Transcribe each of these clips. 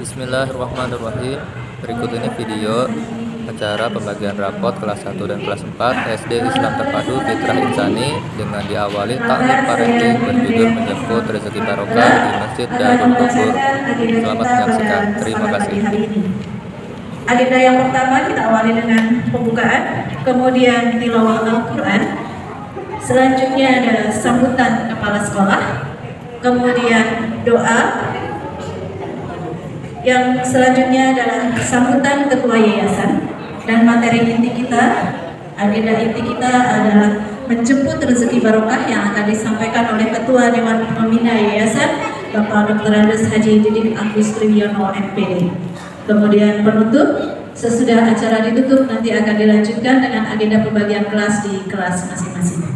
Bismillahirrahmanirrahim. Berikut ini video acara pembagian rapot kelas 1 dan kelas 4 SD Islam Terpadu Fitrah Insani dengan diawali taklim parenting berjudul menjemput rezeki barokah di Masjid Darul Ghafur. Selamat menyaksikan. Terima kasih. Agenda yang pertama kita awali dengan pembukaan, kemudian tilawah Al-Quran, selanjutnya ada sambutan kepala sekolah, kemudian doa, yang selanjutnya adalah sambutan ketua yayasan, dan materi inti kita, agenda inti kita adalah menjemput rezeki barokah yang akan disampaikan oleh Ketua Dewan Pembina Yayasan Bapak Dr. Andes Haji Didik Agus Triyono MPD. Kemudian penutup, sesudah acara ditutup nanti akan dilanjutkan dengan agenda pembagian kelas di kelas masing-masing.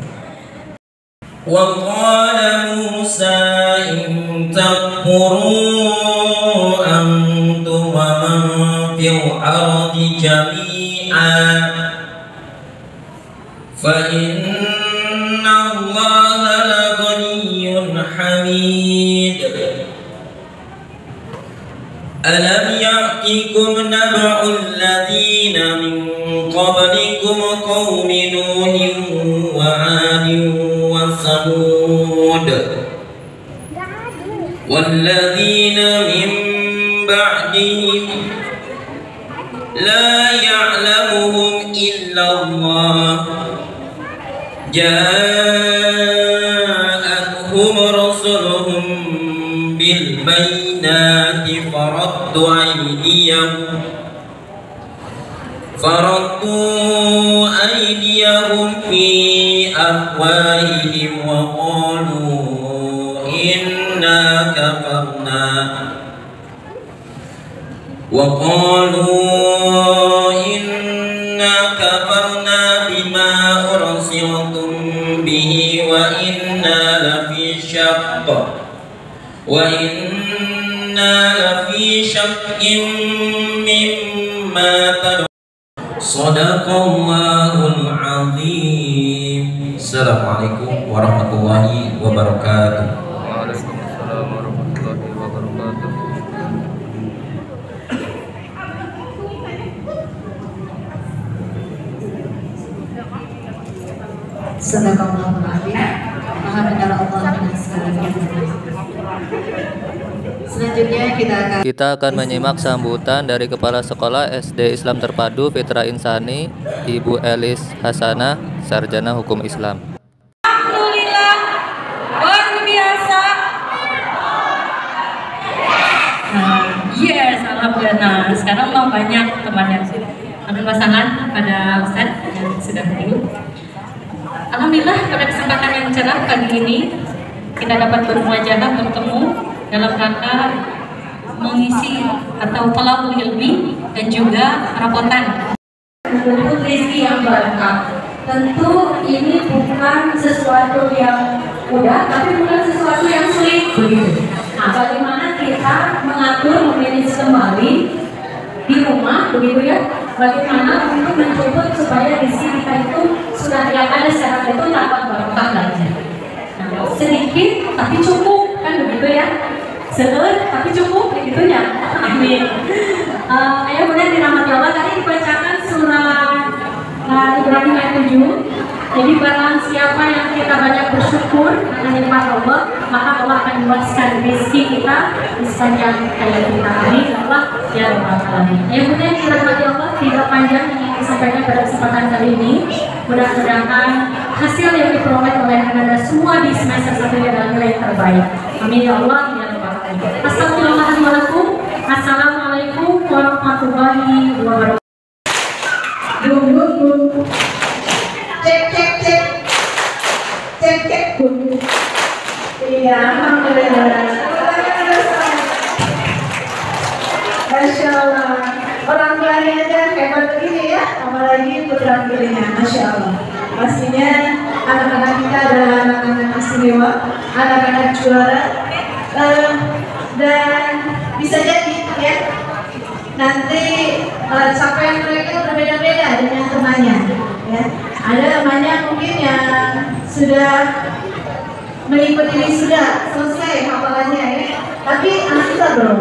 Wa qala Musa in takfuru antum wa man fil ardi jami'an fa inna Allaha laghaniyyun hamid. Alam ya'tikum naba'ul ladzina min qablikum qaumi Nuhin wa 'adin wa Thamud walladzina min ba'dihim la ya'lamuhum illa Allah ja'atuhum rasuluhum bil bayyinati faraddu aydiyahum fi afwahihim wa qalu inna kafarna bima ursiltum bihi wa inna lafi syakkin mimma tad'un. Shadaqallahul azim. Assalamualaikum warahmatullahi wabarakatuh. Waalaikumsalam warahmatullahi wabarakatuh. Sadaqallahul azim. Maha benar Allah dengan segala Selanjutnya kita akan menyimak sambutan dari Kepala Sekolah SD Islam Terpadu Fitrah Insani, Ibu Elis Hasanah, Sarjana Hukum Islam. Alhamdulillah, luar biasa. Yes, alhamdulillah. Sekarang mau banyak teman yang sudah ambil pasangan pada Ustadz yang sudah dulu. Alhamdulillah pada kesempatan yang cerah pagi ini kita dapat bermuajahah bertemu dalam rangka mengisi atau talabul ilmi dan juga rapotan menjemput rezeki yang barokah. Tentu ini bukan sesuatu yang mudah, tapi bukan sesuatu yang sulit begitu. Nah, bagaimana kita mengatur, memanage kembali di rumah begitu ya? Bagaimana untuk menjemput supaya rezeki kita itu sudah yang ada secara itu tanpa barokah lagi. Nah, sedikit tapi cukup kan begitu ya? Sedikit tapi cukup begitunya. Amin. Ayah bunda dirahmati Allah, tadi dibacakan surah Ibrahim ayat 7. Jadi barang siapa yang kita banyak bersyukur akan nikmat Allah, maka Allah akan meluaskan rezeki kita di sepanjang hayat kita. Amin. Allah ya Rabbal Alamin. Ayah bunda yang dirahmati Allah, tidak panjang yang ingin disampaikan pada kesempatan kali ini. Mudah-mudahan hasil yang diperoleh oleh anda semua di semester 1 adalah nilai terbaik. Amin ya Allah ya Rabbal Alamin. Assalamualaikum warahmatullahi wabarakatuh. Cek. Iya, alhamdulillah. Masya Allah. Orang tuanya aja hebat begini ya, apalagi putra putrinya. Masya Allah. Pastinya anak-anak kita adalah anak-anak istimewa, anak-anak juara, dan bisa jadi ya nanti capaian mereka berbeda-beda dengan temannya. Ya. Ada temannya mungkin yang sudah mengikuti sudah selesai hafalannya ya, tapi anak kita belum.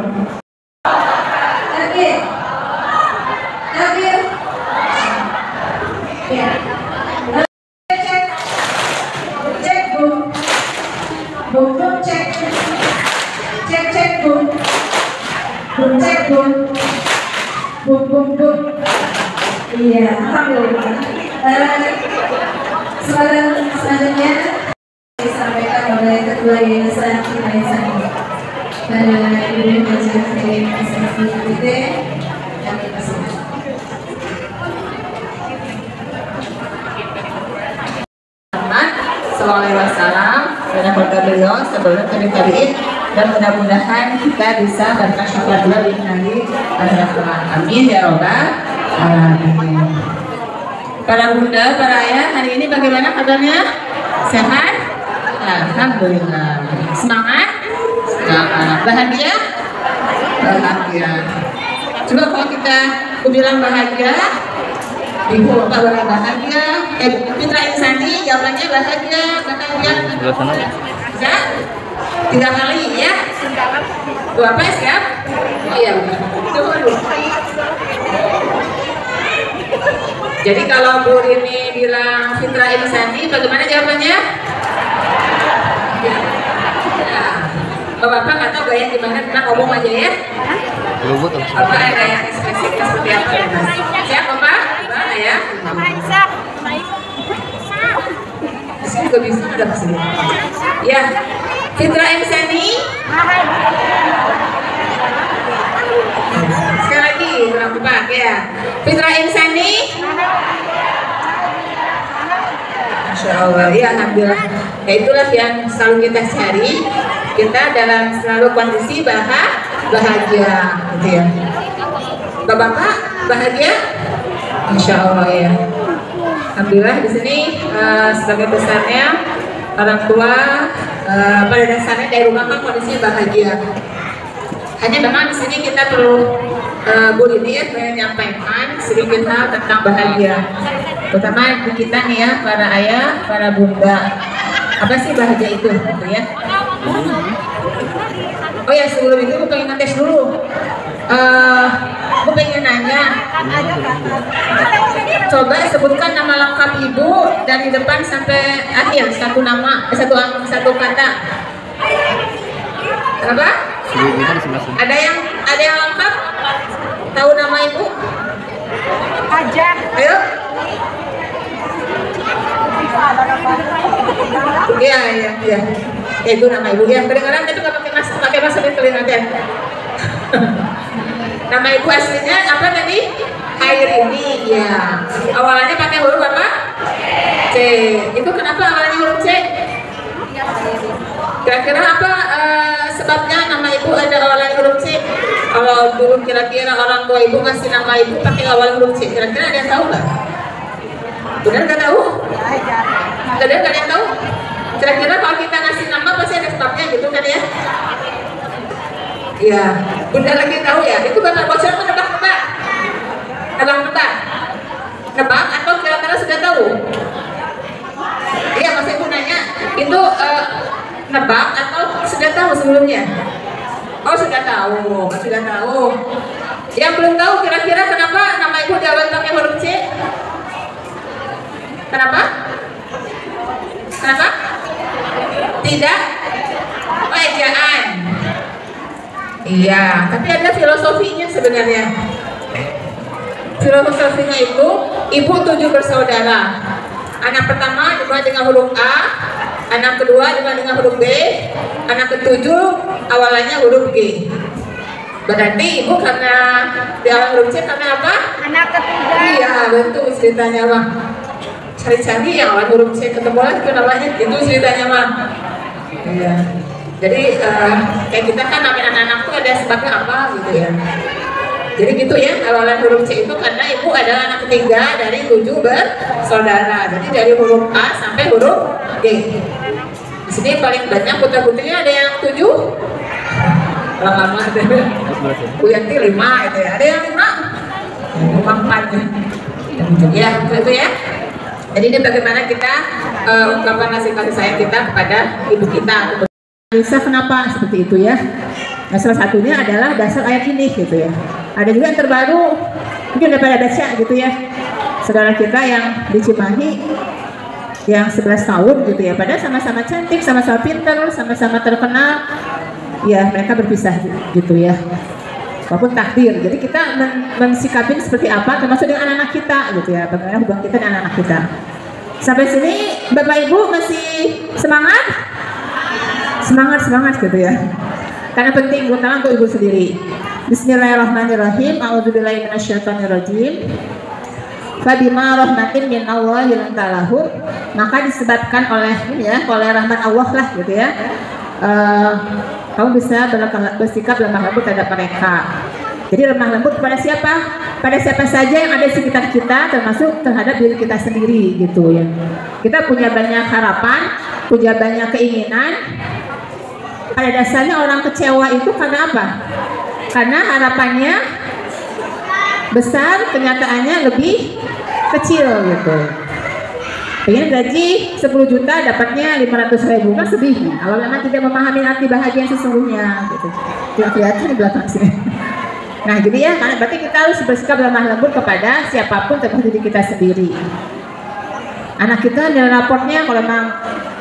Bun cek bun. Bun. Iya, alhamdulillah. Selanjutnya disampaikan oleh Ketua Yayasan Citra Insani Ibu Majelis SSIPT dan kita semua. Sallallahu alaihi wasallam dan keluarga beliau sebelum tabi'in, dan mudah-mudahan kita bisa bersyukur juga di hari akhirat. Amin ya robbal alamin. Para bunda, para ayah, hari ini bagaimana kabarnya? Sehat? Alhamdulillah. Semangat? Semangat. Bahagia? Bahagia. Coba kalau kita bilang bahagia, Ibu Bapak boleh bahagia. Citra Insani jawabannya bahagia. Bisa? 3 kali ya? Bapak siap? Iya. Tunggu. Jadi kalau Bu Rini bilang Citra Insani, bagaimana jawabannya? Ya. Bapak nggak tahu gaya gimana, kita ngomong aja ya. Bapak ada yang ekspresi seperti apa? Siap Bapak? Gimana ya? Di sini juga bisa ada kesini. Ya, Citra Insani. Sekali lagi, ulang Bapak ya. Citra Insani. Masya Allah, ya alhamdulillah. Ya itulah yang selalu kita cari. Kita dalam selalu kondisi bahagia, gitu ya. Bapak bahagia? Masya Allah ya. Alhamdulillah di sini sebagai besarnya orang tua pada dasarnya dari rumah kan kondisinya bahagia. Hanya memang di sini kita perlu Bu Rini ya menyampaikan sedikit hal tentang bahagia, terutama di kita nih ya para ayah, para bunda. Apa sih bahagia itu, gitu ya? Oh ya sebelum itu aku pengen ngetes dulu. Aku pengen nanya. Coba sebutkan nama lengkap ibu dari depan sampai akhir, satu nama, satu kata. Apa? Ada yang lengkap? Tahu nama ibu? Aja. Ayo. Iya. Itu nama ibu ya. Kedengaran tapi nggak pakai masker di telinganya. Nama ibu aslinya apa tadi? Airini ya. Awalannya pakai huruf apa? C. Itu kenapa awalnya huruf C? Kira-kira apa sebabnya nama ibu ada awalan huruf C? Kalau dulu kira-kira orang tua ibu ngasih nama ibu pakai awal huruf C, kira-kira ada yang tahu nggak? Benar nggak tahu? Nggak ada yang tahu? Kira-kira kalau kita ngasih nama pasti ada sebabnya gitu kan ya? Iya, bunda lagi tahu ya. Itu bapak bocor atau nebak-nebak? Nebak atau kira-kira sudah tahu? Iya, masa ibu nanya itu nebak atau sudah tahu sebelumnya? Oh sudah tahu. Yang belum tahu kira-kira kenapa nama ibu diawali pakai huruf C? Kenapa? Tidak? Oh ejaan. Iya, tapi ada filosofinya sebenarnya. Filosofinya itu ibu 7 bersaudara. Anak pertama dimulai dengan huruf A, anak kedua dimulai dengan huruf B, anak ketujuh awalannya huruf G. Berarti ibu karena di awal huruf C karena apa? Anak ketiga. Iya betul ceritanya mah. Cari-cari yang awal huruf C ketemu lagi itu namanya, itu ceritanya mah. Iya. Jadi kayak kita kan namanya anak-anak tuh ada sebabnya apa gitu ya. Jadi gitu ya, awalan huruf C itu karena ibu adalah anak ketiga dari 7 bersaudara. Jadi dari huruf A sampai huruf G. Di sini paling banyak putra-putrinya ada yang 7. Lama-lama ada. Bu Yanti 5 itu ya. Ada yang 5? 4 ya, itu ya. Jadi ini bagaimana kita ungkapan kasih sayang kita kepada ibu kita. Bisa kenapa seperti itu ya? Nah, salah satunya adalah dasar ayat ini gitu ya. Ada juga yang terbaru, mungkin udah pada baca gitu ya. Saudara kita yang di Cimahi yang 11 tahun gitu ya, padahal sama-sama cantik, sama-sama pintar, sama-sama terkenal. Ya mereka berpisah gitu ya. maupun takdir. Jadi kita mensikapin seperti apa termasuk dengan anak-anak kita gitu ya, bagaimana hubungan kita dengan anak-anak kita. Sampai sini Bapak Ibu masih semangat? Semangat gitu ya. Karena penting utama untuk Ibu sendiri. Bismillahirrahmanirrahim. A'udzubillahi minasyaitonirrajim. Fabima rahmatin min Allah lanta lahum, maka disebabkan oleh ini ya, oleh rahmat Allah lah gitu ya. Kamu bisa bersikap lemah lembut terhadap mereka. Jadi lemah lembut kepada siapa? Pada siapa saja yang ada di sekitar kita, termasuk terhadap diri kita sendiri gitu ya. Kita punya banyak harapan, punya banyak keinginan. Pada dasarnya orang kecewa itu karena apa? Karena harapannya besar, kenyataannya lebih kecil gitu. Pengen gaji 10 juta dapatnya 500.000, kan sedih. Kalau memang tidak memahami arti bahagia yang sesungguhnya gitu. Tidak kelihatan di belakang sini. Nah jadi ya, karena berarti kita harus bersikap lemah lembut kepada siapapun termasuk diri kita sendiri. Anak kita nilai raportnya kalau memang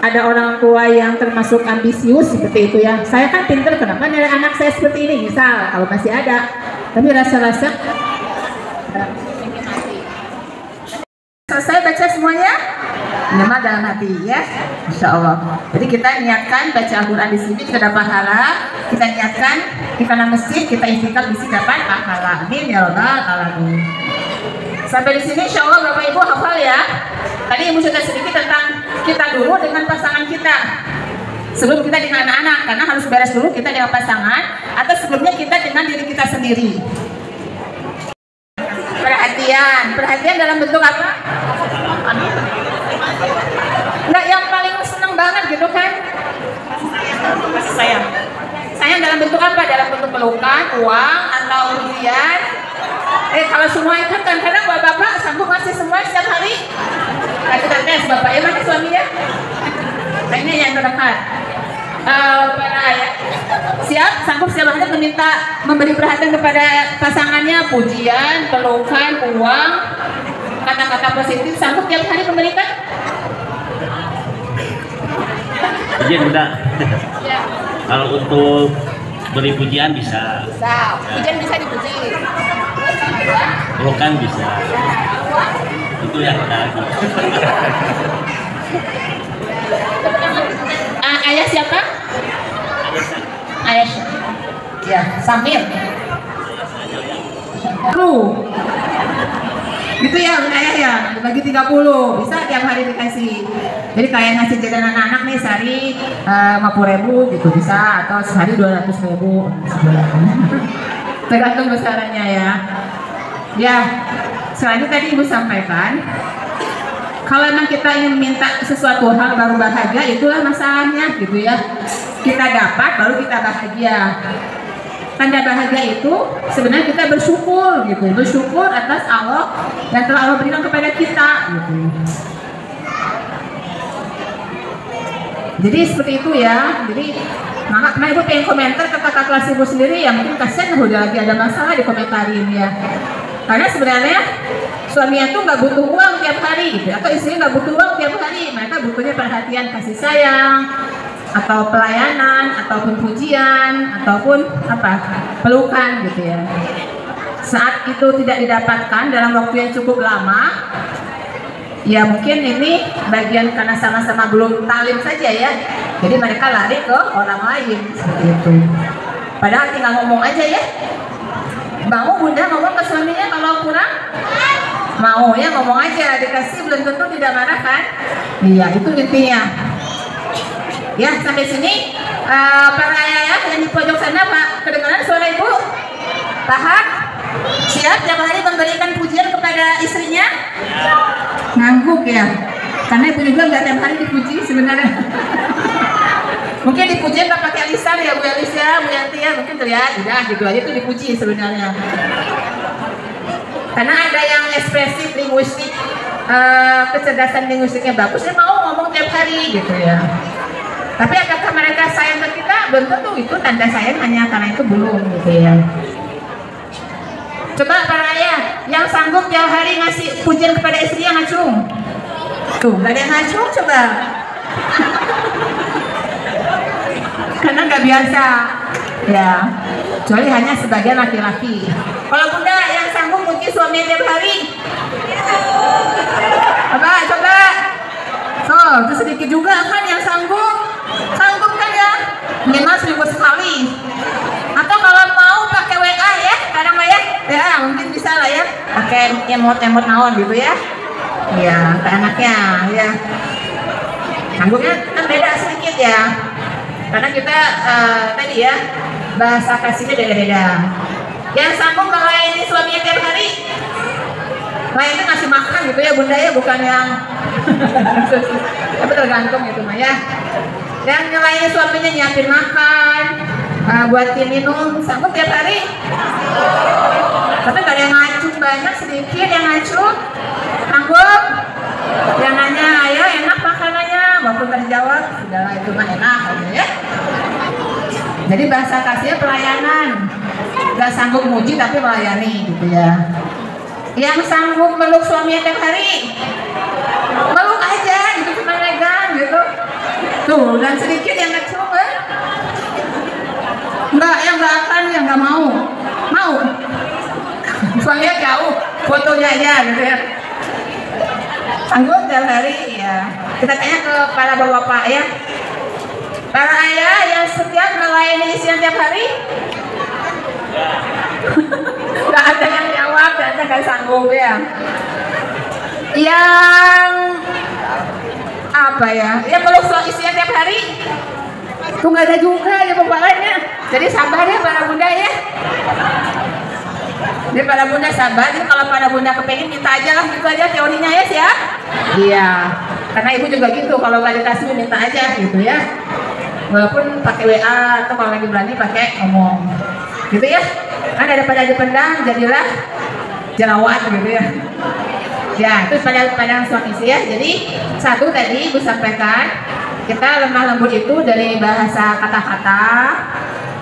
ada orang tua yang termasuk ambisius seperti itu ya. Saya kan pinter, kenapa nilai anak saya seperti ini? Misal kalau masih ada, tapi rasa-rasa selesai baca semuanya, nyaman dalam hati ya, Insya Allah. Jadi kita niatkan baca Al-Quran di sini kita dapat pahala. Kita niatkan kita ke masjid, kita istiqamah di sini dapat pahala. Amin ya rabbal alamin. Sampai di sini Insya Allah Bapak Ibu hafal ya. Tadi Ibu sudah sedikit tentang kita dulu dengan pasangan kita. Sebelum kita dengan anak-anak, karena harus beres dulu kita dengan pasangan, atau sebelumnya kita dengan diri kita sendiri. Perhatian dalam bentuk apa? Enggak yang paling seneng banget gitu kan? Sayang dalam bentuk apa? Dalam bentuk pelukan, uang, atau ujian? Kalau semua itu kan kadang bapak sanggup ngasih semua setiap hari. Nah, kita tes bapak ya, mana suaminya? Nah, ini yang terdekat. Para ayah siap, sanggup setiap hari memberi perhatian kepada pasangannya, pujian, pelukan, uang, kata-kata positif, sanggup tiap hari memberikan? Pujian udah. Ya. Kalau untuk beri pujian bisa. Bisa. Pujian bisa dipuji. Pelukan bisa. Itu yang tadi. Ayah siapa? Ayah ya, Samir. Gitu ya, ayah ya, dibagi 30, bisa tiap hari dikasih. Jadi kayak ngasih jajan anak-anak nih sehari 50.000 gitu bisa, atau sehari 200.000. Tergantung besarannya ya. Ya, selain itu tadi Ibu sampaikan, kalau memang kita ingin minta sesuatu hal baru bahagia, itulah masalahnya gitu ya. Kita dapat baru kita bahagia. Tanda bahagia itu sebenarnya kita bersyukur gitu, bersyukur atas Allah yang telah Allah berikan kepada kita gitu. Jadi seperti itu ya. Jadi maka Ibu pengen komentar ke kakak kelas Ibu sendiri ya, mungkin kasihan udah lagi ada masalah di komentarin ya. Karena sebenarnya suaminya tuh nggak butuh uang tiap hari gitu, atau istrinya nggak butuh uang tiap hari. Mereka butuhnya perhatian, kasih sayang, atau pelayanan, ataupun pujian, ataupun apa, pelukan gitu ya. Saat itu tidak didapatkan dalam waktu yang cukup lama, ya mungkin ini bagian karena sama-sama belum talim saja ya. Jadi mereka lari ke orang lain seperti itu. Padahal tinggal ngomong aja ya. Mau Bunda ngomong ke suaminya kalau kurang? Mau ya, ngomong aja, dikasih belum tentu tidak marah kan? Iya, itu intinya. Ya, sampai sini para ayah yang di pojok sana Pak, kedengaran suara Ibu? Tahan? Siap tiap hari memberikan pujian kepada istrinya? Ngangguk ya? Karena Ibu juga nggak tiap hari dipuji sebenarnya. Mungkin dipuji nggak pakai lisan ya Bu Elisa, Bu Yanti ya, mungkin terlihat udah gitu aja tuh dipuji sebenarnya. Karena ada yang ekspresif linguistik, kecerdasan linguistiknya bagus, dia mau ngomong tiap hari gitu ya. Tapi apakah mereka sayang ke kita? Belum tentu, itu tanda sayang hanya karena itu belum gitu ya. Coba para ayah yang sanggup tiap hari ngasih pujian kepada istrinya ngacung. Tuh, nggak ada yang ngacung coba. Karena nggak biasa ya. kecuali hanya sebagian laki-laki. Kalau bunda yang sanggup muji suami tiap hari, coba. So, itu sedikit juga kan yang sanggup kan ya, minimal seminggu sekali. Atau kalau mau pakai WA ya, kadang ya, mungkin bisa lah ya, pakai emot naon gitu ya. Iya, ke anaknya ya. Sanggupnya kan beda sedikit ya, karena kita tadi ya bahasa kasihnya beda-beda. Yang sanggup melayani suaminya tiap hari, lainnya ngasih makan gitu ya bunda ya, bukan yang tapi tergantung gitu mah ya. Yang melayani suaminya nyiapin makan, buatin minum, sanggup tiap hari. Tapi nggak ada yang ngacung banyak, sedikit yang ngacung. Sanggup? Yang nanya, ya enak makanannya, walaupun terjawab, sudahlah itu mah enak aja ya. Jadi bahasa kasihnya pelayanan, nggak sanggup muji tapi melayani gitu ya. Yang sanggup meluk suaminya tiap hari, meluk aja gitu, cuma megang gitu. Tuh, dan sedikit yang ngacung kan? Yang nggak akan, yang nggak mau. Suaminya jauh, fotonya aja gitu ya. Sanggup tiap hari ya. Kita tanya ke para bapak-bapak ya, para ayah yang setiap melayani istrinya tiap hari. Gak ada yang jawab, ternyata gak sanggup ya. Yang apa ya? Yang peluk istrinya tiap hari, tuh gak ada juga ya bapaknya. Jadi sabar ya para bunda ya. Jadi para bunda sabar. Jadi kalau para bunda kepengen minta aja lah, gitu aja teorinya ya sih ya. Iya. Karena ibu juga gitu, kalau gak dikasih minta aja gitu ya. Walaupun pakai WA atau kalau lagi berani pakai ngomong. Gitu ya. Kan daripada dipendam jadilah jerawat gitu ya. Ya, itu pada suami istri ya. Jadi satu tadi ibu sampaikan, kita lemah lembut itu dari bahasa kata-kata,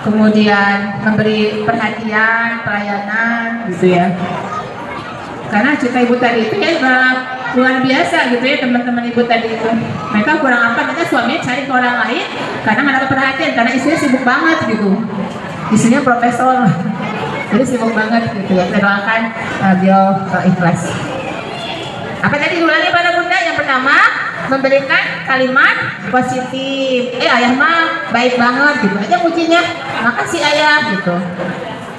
kemudian memberi perhatian, pelayanan gitu ya. Karena cerita ibu tadi itu ya luar biasa gitu ya, teman-teman ibu tadi itu. Mereka kurang apa, mereka suaminya cari ke orang lain karena nggak dapat perhatian, karena istrinya sibuk banget gitu. Istrinya profesor, jadi sibuk banget gitu ya. Kita doakan beliau ikhlas. Apa tadi ulangi pada bunda? Yang pertama, memberikan kalimat positif. Ayah mah baik banget gitu aja pujinya, makasih ayah gitu.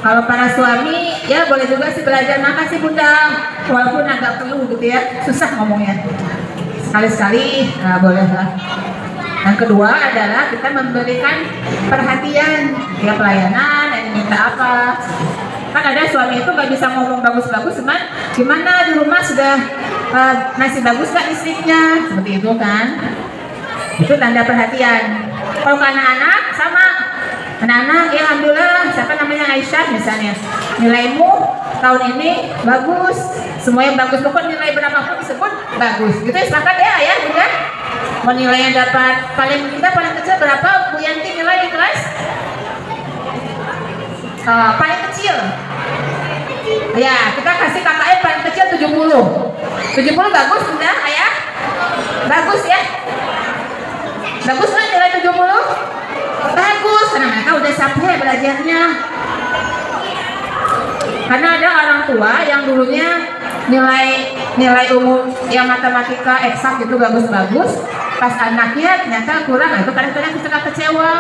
Kalau para suami ya boleh juga sih belajar makasih bunda, walaupun agak peluh gitu ya, susah ngomongnya. Sekali-sekali boleh lah. Yang kedua adalah kita memberikan perhatian, ya pelayanan, yang minta apa. Kan ada suami itu nggak bisa ngomong bagus-bagus, cuman gimana di rumah sudah masih bagus kan istrinya, seperti itu kan. Itu tanda perhatian. Kalau ke anak-anak sama. Anak-anak, ya alhamdulillah, siapa namanya Aisyah misalnya, nilaimu tahun ini bagus, semuanya bagus, pokoknya nilai berapapun disebut bagus. Gitu ya, sepakat ya ayah bunda? Mau nilainya dapat paling kecil berapa Bu Yanti nilai di kelas? Paling kecil. Ya, kita kasih KKM paling kecil 70. 70 bagus bunda, ayah? Bagus ya? Bagus kan nilai 70? Bagus, karena mereka udah capek belajarnya. Karena ada orang tua yang dulunya nilai umum yang matematika eksak itu bagus-bagus, pas anaknya ternyata kurang, itu kadang-kadang kita kecewa.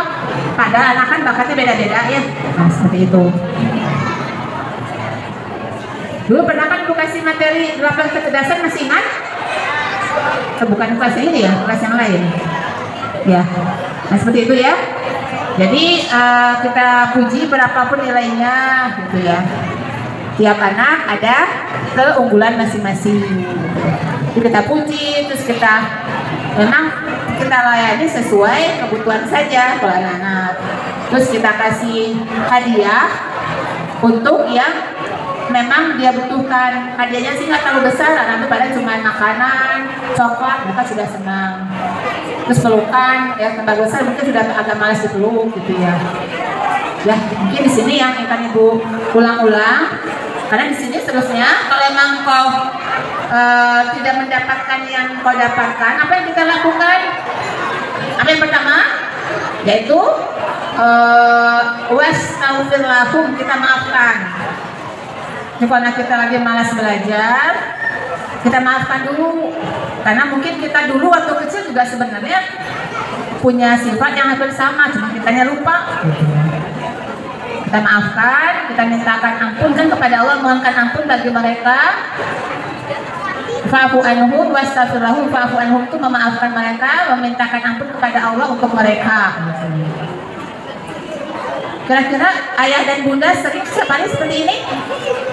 Padahal anak kan bakatnya beda-beda ya. Nah, seperti itu. Dulu pernah kan ibu kasih materi 8 kecerdasan, masih ingat? Bukan kelas ini ya, kelas yang lain. Ya, nah seperti itu ya. Jadi kita puji berapapun nilainya gitu ya. Tiap anak ada keunggulan masing-masing. Jadi kita puji, terus kita memang kita layani sesuai kebutuhan saja kalau anak-anak. Terus kita kasih hadiah untuk yang memang dia butuhkan. Hadiahnya sih nggak terlalu besar, anak itu pada cuma makanan, coklat, mereka sudah senang. Terus pelukan, ya tambah besar mungkin sudah agak malas dipeluk gitu ya. Ya mungkin di sini yang akan ibu ulang-ulang, karena di sini seterusnya kalau emang kau tidak mendapatkan yang kau dapatkan, apa yang kita lakukan? Apa yang pertama? Yaitu wastaghfir lahum, kita maafkan. Jadi karena kita lagi malas belajar, kita maafkan dulu. Karena mungkin kita dulu waktu kecil juga sebenarnya punya sifat yang hampir sama, cuma kitanya lupa. Kita maafkan, kita mintakan ampun kan kepada Allah, mohonkan ampun bagi mereka. Fa'fu anhum wastaghfir lahum, fa'fu anhum itu memaafkan mereka, memintakan ampun kepada Allah untuk mereka. Kira-kira ayah dan bunda sering setiap hari seperti ini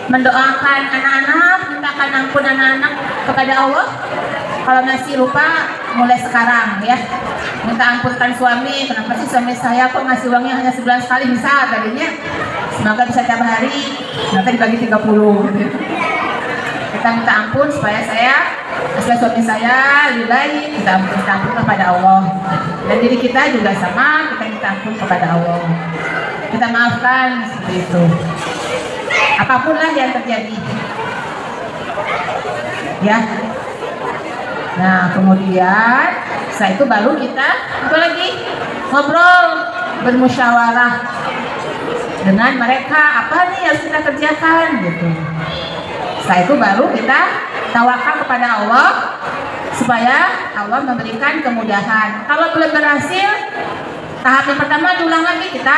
mendoakan anak-anak, mintakan ampun anak-anak kepada Allah. Kalau masih lupa, mulai sekarang ya, minta ampunkan suami. Kenapa sih suami saya kok ngasih uangnya hanya sebulan sekali, bisa tadinya semoga bisa tiap hari, nanti dibagi 30 gitu. Kita minta ampun supaya suami saya lebih baik. Kita minta ampun kepada Allah, dan diri kita juga sama, kita minta ampun kepada Allah, kita maafkan seperti itu, apapun lah yang terjadi ya. Nah kemudian setelah itu baru kita apa lagi, ngobrol, bermusyawarah dengan mereka, apa nih harus kita kerjakan gitu. Setelah itu baru kita tawakal kepada Allah supaya Allah memberikan kemudahan. Kalau belum berhasil, tahap yang pertama diulang lagi, kita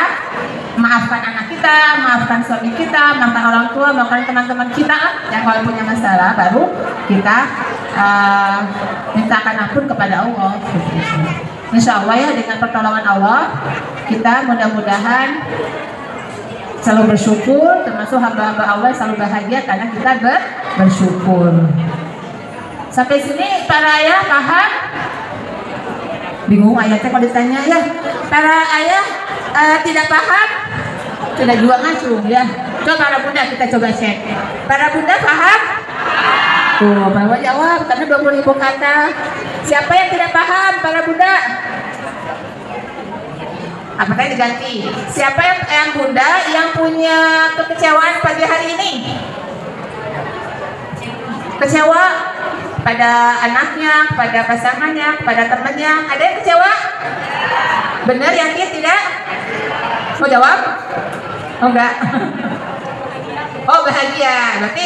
maafkan anak kita, maafkan suami kita, maafkan orang tua, maafkan teman-teman kita yang kalau punya masalah, baru kita mintakan ampun kepada Allah. Insya Allah ya, dengan pertolongan Allah kita mudah-mudahan selalu bersyukur, termasuk hamba-hamba Allah selalu bahagia karena kita bersyukur. Sampai sini para ayah paham? Bingung ayatnya kalau ditanya ya. Para ayah tidak paham? Sudah juga ngacung ya. Coba para bunda kita coba cek. Para bunda paham? Tuh, para jawab karena 20.000 kata. Siapa yang tidak paham para bunda? Apakah diganti? Siapa yang bunda yang punya kekecewaan pagi hari ini? Kecewa pada anaknya, pada pasangannya, pada temannya. Ada yang kecewa? Benar, yakin tidak? Mau jawab? Oh enggak. Oh bahagia. Berarti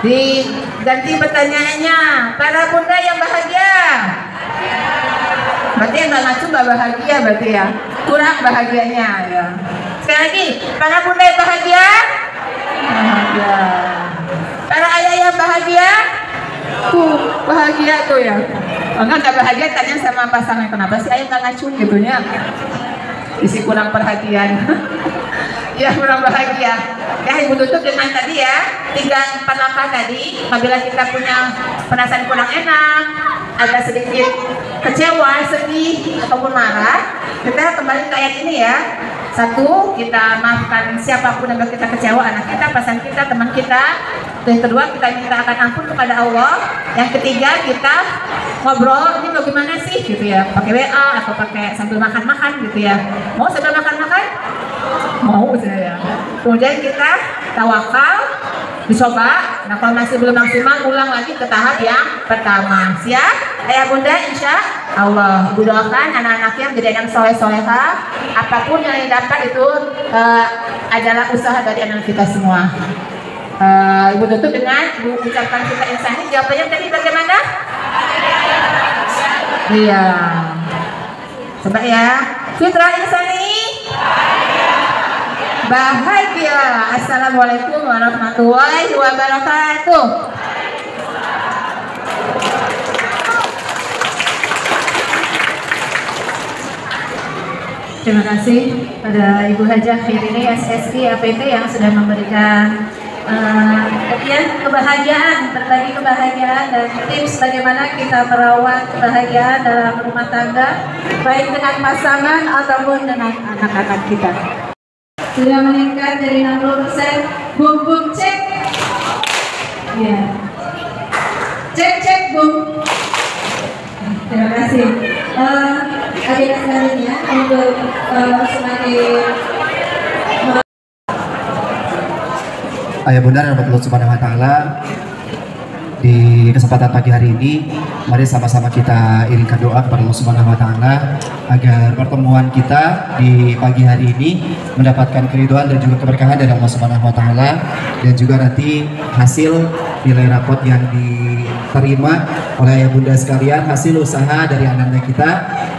diganti pertanyaannya. Para bunda yang bahagia. Berarti yang nggak ngacu nggak bahagia berarti ya. Kurang bahagianya ya. Sekali lagi, para bunda yang bahagia. Bahagia. Para ayah yang bahagia. Bahagia tuh ya. Enggak bahagia, tanya sama pasangan, kenapa sih ayah nggak ngacu gitu ya. Isi kurang perhatian. Ya kurang bahagia. Ya ibu tutup dengan tadi ya 3-4 langkah tadi. Apabila kita punya perasaan kurang enak, agak sedikit kecewa, sedih ataupun marah, kita kembali ke ayat ini ya. 1, kita maafkan siapapun yang kita kecewa, anak kita, pasangan kita, teman kita. Yang kedua, kita minta akan ampun kepada Allah. Yang ketiga, kita ngobrol, ini bagaimana sih gitu ya, pakai WA atau pakai sambil makan-makan gitu ya. Mau sambil makan-makan? Mau saya. Kemudian kita tawakal, dicoba. Nah kalau masih belum maksimal, ulang lagi ke tahap yang pertama. Siap? Ayah bunda, insya Allah. Ibu doakan anak-anaknya menjadi anak soleh-soleha. Apapun yang didapat itu adalah usaha dari anak kita semua. Ibu tutup dengan ibu ucapkan kita insani. Jawabannya tadi bagaimana? Iya. Coba ya. Fitra insani. Bahagia. Assalamualaikum warahmatullahi wabarakatuh. Terima kasih pada Ibu Hajah Firini SSI APT yang sudah memberikan kebahagiaan, berbagi kebahagiaan dan tips bagaimana kita merawat kebahagiaan dalam rumah tangga, baik dengan pasangan ataupun dengan anak-anak kita. Sudah meningkat dari 60%. Bum bum cek. Ya. Cek bum. Terima kasih. Adik selanjutnya untuk semakin Ayah bunda dan Allah Subhanahu wa taala, di kesempatan pagi hari ini Mari sama-sama kita iringkan doa kepada Allah Subhanahu wa taala agar pertemuan kita di pagi hari ini mendapatkan keridhaan dan juga keberkahan dari Allah Subhanahu wa taala, dan juga nanti hasil nilai rapot yang diterima oleh ayah bunda sekalian, hasil usaha dari ananda kita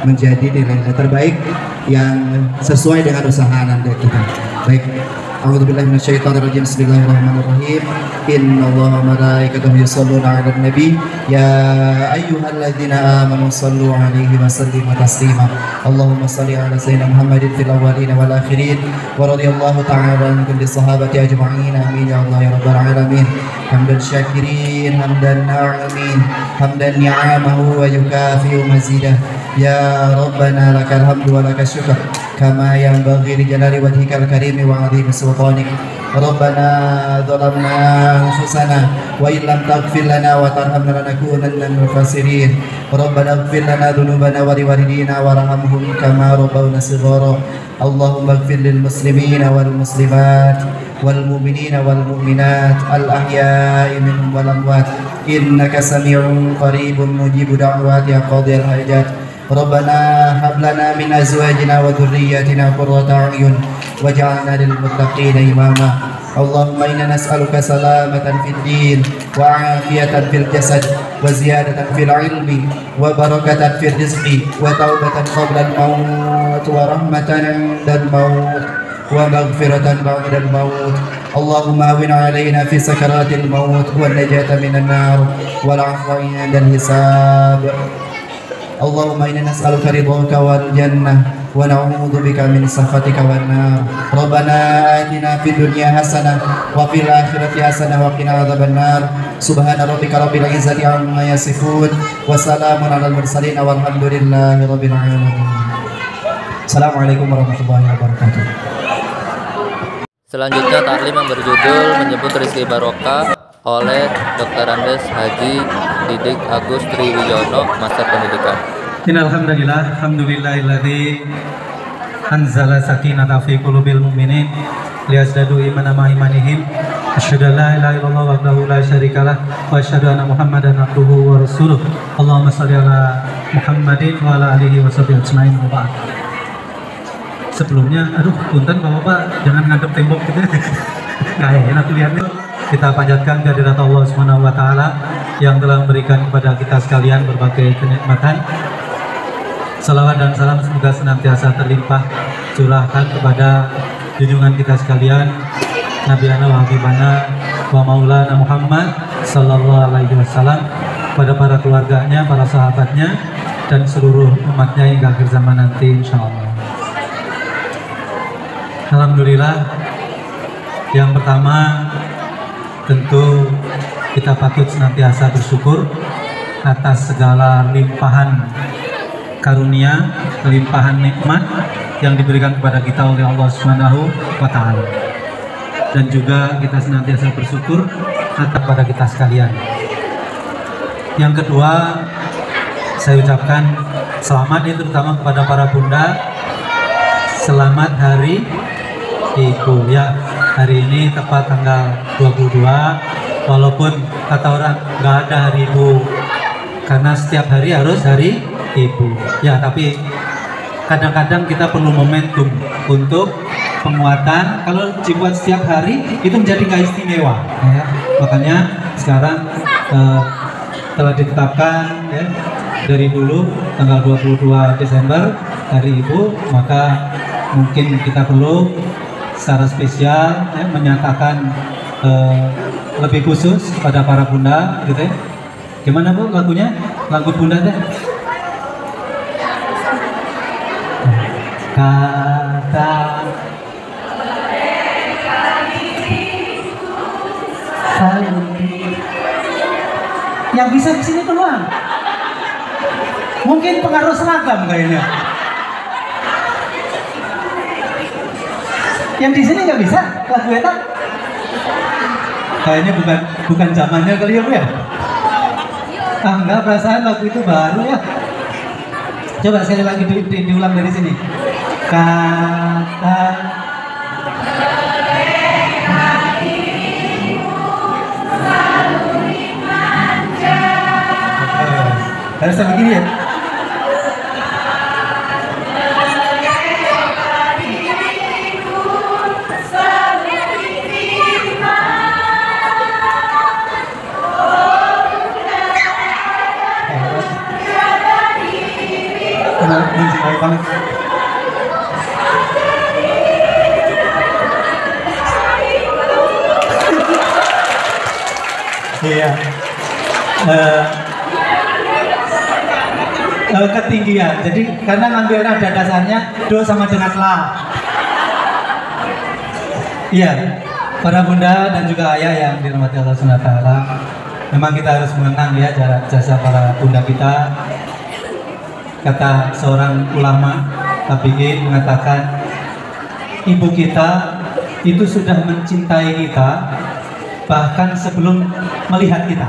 menjadi nilai-nilai terbaik yang sesuai dengan usaha ananda kita. Baik. A'udzubillahi minasyaitonirrajim. Bismillahirrahmanirrahim. Innallaha wa malaikatahu yusholluna 'alan nabi ya ayyuhalladzina amanu shallu 'alaihi wa sallimu taslima. Allahumma shalli 'ala sayyidina Muhammadin fil awwalin wal akhirin wa radhiyallahu ta'ala an kulli sahabati ajma'in. Amin ya Allah ya rabbal alamin. Hamdan syakirin hamdan na'imin hamdan ni'amahu wa yukafi'u mazidah. Ya Rabbana lakal hamdu wa lakal syukr kama yanbaghi li jalali wajhikal karimi wa 'azimi sultanik. Rabbana dhalamna anfusana wa illam taghfir lana wa tarhamna lanakunanna minal khasirin. Rabbana ighfir lana dhunubana wa liwalidina warhamhum kama rabbawna shighara. Allahumma ighfir lil muslimina wal muslimat wal mu'minina wal mu'minat al ahya'i minhum wal amwat innaka sami'un qaribun mujibu da'wati ya qadhil hajat. Rabbana hab lana min azwajina wa dhurriyyatina qurrata a'yun waj'alna lil muttaqina imama. Allahumma inna nas'aluka salamatan fid din wa 'afiyatan fil jasad wa ziyadatan fil ilmi wa barakatan fil rizqi wa taubatan qabla al maut wa rahmatan 'inda al maut wa maghfiratan ba'da al maut. Allahumma awin 'alaina fi sakaratil maut wal najata minan nar wal 'afwa 'inda al hisab. Allahumma inna nas'aluka ridhaka wal jannah wa na'udzu bika min sakhatika wan nar. Rabbana atina fid dunya hasanah wa fil akhirati hasanah wa qina adzaban nar. Subhana rabbika rabbil izzati amma yasifun wa salamun alal mursalin walhamdulillahi rabbil alamin. Assalamualaikum warahmatullahi wabarakatuh. Selanjutnya taklim yang berjudul Menyebut Rizki Barokah oleh Dr. Andes Haji Didik Agus Triwiyono, Master Pendidikan. Innalhamdulillah, alhamdulillahilladzi anzala sakinata fi qulubil mu'minin liyazdadu imanan ma imanihim. Asyhadu an la ilaha illallah wahdahu la syarikalah wa asyhadu anna Muhammadan abduhu wa rasuluh. Allahumma shalli ala Muhammadin wa ala alihi washabihi ajmain wa ba'd. Sebelumnya, punten Bapak-bapak jangan ngadep tembok gitu. Nah, enak lihatnya. Kita panjatkan kehadirat Allah Subhanahu wa taala yang telah memberikan kepada kita sekalian berbagai kenikmatan. Salawat dan salam semoga senantiasa terlimpah curahkan kepada junjungan kita sekalian Nabi ana wa habibana wa maulana Muhammad sallallahu alaihi wasallam, pada para keluarganya, para sahabatnya, dan seluruh umatnya hingga akhir zaman nanti insyaallah. Alhamdulillah, yang pertama tentu kita patut senantiasa bersyukur atas segala limpahan karunia, limpahan nikmat yang diberikan kepada kita oleh Allah Subhanahu wa taala. Dan juga kita senantiasa bersyukur atas kepada kita sekalian. Yang kedua, saya ucapkan selamat ini terutama kepada para bunda. Selamat Hari Ibu ya. Hari ini tepat tanggal 22, walaupun kata orang nggak ada Hari Ibu karena setiap hari harus Hari Ibu ya, tapi kadang-kadang kita perlu momentum untuk penguatan. Kalau dibuat setiap hari itu menjadi nggak istimewa ya. Makanya sekarang telah ditetapkan ya, dari dulu tanggal 22 Desember Hari Ibu, maka mungkin kita perlu secara spesial ya, menyatakan lebih khusus kepada para bunda gitu ya. Gimana Bu lagunya? Lagu bunda deh. Kata yang bisa di sini keluar. Mungkin pengaruh seragam kayaknya. Yang di sini nggak bisa lagu eta. Kayaknya bukan zamannya kali ya Bu ya. Enggak, perasaan lagu itu baru ya. Coba sekali lagi diulang dari sini. Kata Harusnya begini ya. Baik banget. Iya. Ketinggian. Jadi karena ngambil nada dasarnya do sama dengan la. Iya. Para bunda dan juga ayah yang dirahmati Allah Subhanahu wa taala. Memang kita harus mengenang ya jasa para bunda kita. Kata seorang ulama tabi'in mengatakan, ibu kita itu sudah mencintai kita bahkan sebelum melihat kita.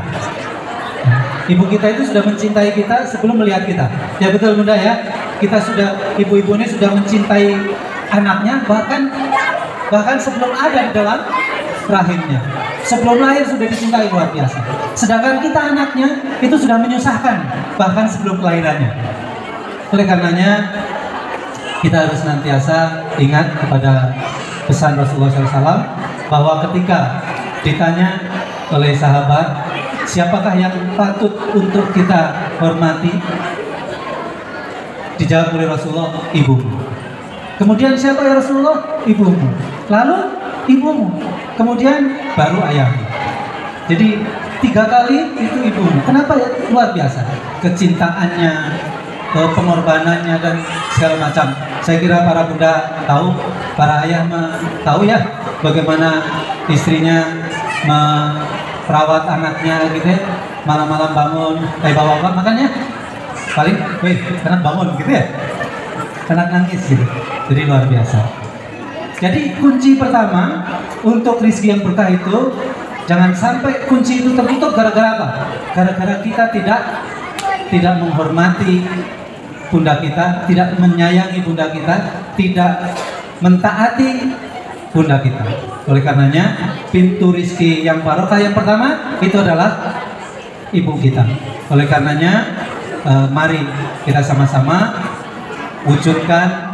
Ibu kita itu sudah mencintai kita sebelum melihat kita. Ya betul bunda ya. Kita sudah, ibu-ibu ini sudah mencintai anaknya bahkan sebelum ada di dalam rahimnya. Sebelum lahir sudah dicintai luar biasa. Sedangkan kita anaknya itu sudah menyusahkan bahkan sebelum kelahirannya. Oleh karenanya kita harus senantiasa ingat kepada pesan Rasulullah SAW bahwa ketika ditanya oleh sahabat siapakah yang patut untuk kita hormati, dijawab oleh Rasulullah, ibumu. Kemudian siapa ya Rasulullah? Ibumu. Lalu ibumu. Kemudian baru ayahmu. Jadi 3 kali itu ibumu. Kenapa ya? Luar biasa kecintaannya, pengorbanannya dan segala macam. Saya kira para bunda tahu, para ayah tahu ya bagaimana istrinya merawat anaknya gitu ya. Malam-malam bangun, bawa makannya paling, anak bangun gitu ya, anak nangis gitu. Jadi luar biasa. Jadi kunci pertama untuk rezeki yang berkah itu, jangan sampai kunci itu tertutup gara-gara apa? Gara-gara kita tidak menghormati bunda kita, tidak menyayangi bunda kita, tidak mentaati bunda kita. Oleh karenanya pintu rizki yang barokah yang pertama itu adalah ibu kita. Oleh karenanya mari kita sama-sama wujudkan